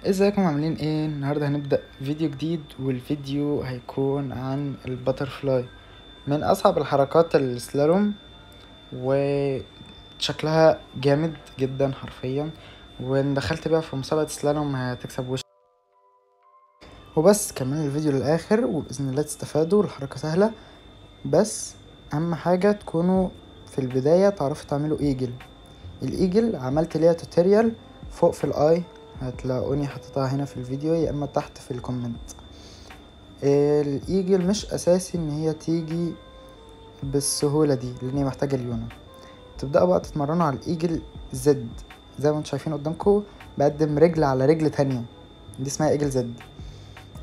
ازيكم عاملين ايه؟ النهارده هنبدأ فيديو جديد، والفيديو هيكون عن الباترفلاي، من اصعب الحركات السلالوم، وشكلها جامد جدا حرفيا. وان دخلت بيها في مسابقة سلالوم هتكسب وش. وبس كملوا الفيديو للاخر وباذن الله تستفادوا. الحركة سهلة، بس اهم حاجة تكونوا في البداية تعرفوا تعملوا الايجل عملت ليها توتوريال فوق في الاي، هتلاقوني حطيتها هنا في الفيديو يا اما تحت في الكومنت. الايجل مش اساسي ان هي تيجي بالسهولة دي، لان هي محتاجة ليونة. تبدأوا بقى تتمرنوا على الايجل زد، زي ما انتم شايفين قدامكم بقدم رجل على رجل تانية، دي اسمها ايجل زد.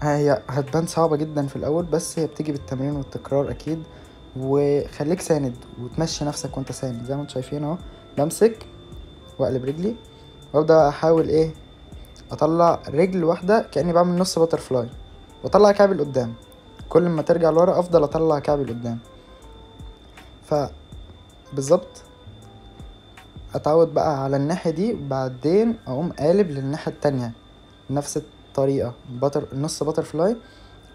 هي هتبان صعبة جدا في الاول، بس هي بتيجي بالتمرين والتكرار اكيد. وخليك ساند وتمشي نفسك وانت ساند، زي ما انتم شايفين اهو بمسك واقلب رجلي وابدا احاول اطلع رجل واحده كاني بعمل نص باترفلاي، واطلع كعبي لقدام. كل ما ترجع لورا افضل اطلع كعبي لقدام، فبالظبط اتعود بقى على الناحيه دي، بعدين اقوم قالب للناحيه التانية نفس الطريقه، نص باترفلاي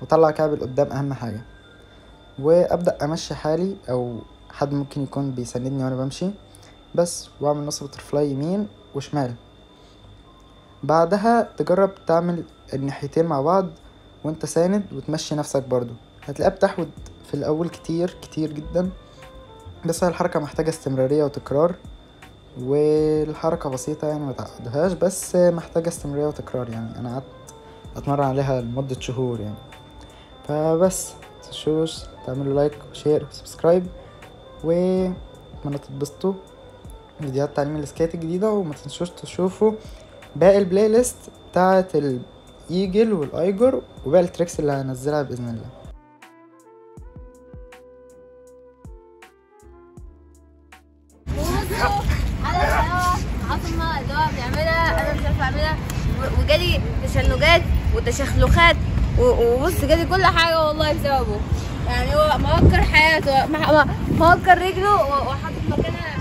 واطلع كعبي لقدام اهم حاجه. وابدا امشي حالي، او حد ممكن يكون بيساندني وانا بمشي بس، واعمل نص باترفلاي يمين وشمال. بعدها تجرب تعمل الناحيتين مع بعض وانت ساند وتمشي نفسك برضو، هتلاقيها بتحود في الاول كتير كتير جدا، بس الحركة محتاجة استمرارية وتكرار. والحركة بسيطة يعني متعقدهاش، بس محتاجة استمرارية وتكرار. يعني انا قعدت اتمرن عليها لمدة شهور يعني. فبس متنسوش تعملوا لايك وشير وسبسكرايب، واتمنى تتبسطوا فيديوهات تعليم السكيت الجديدة. وما تنسوش تشوفوا باقي البلاي ليست بتاعة الايجل والايجر وباقي التريكس اللي هنزلها باذن الله. على عاصمة اللي هو بيعملها انا مش عارفه اعملها، وجالي تشنجات وتشخلخات، وبص جالي كل حاجه والله بسببه. يعني هو مهكر حياته، مهكر رجله وحاطط مكانها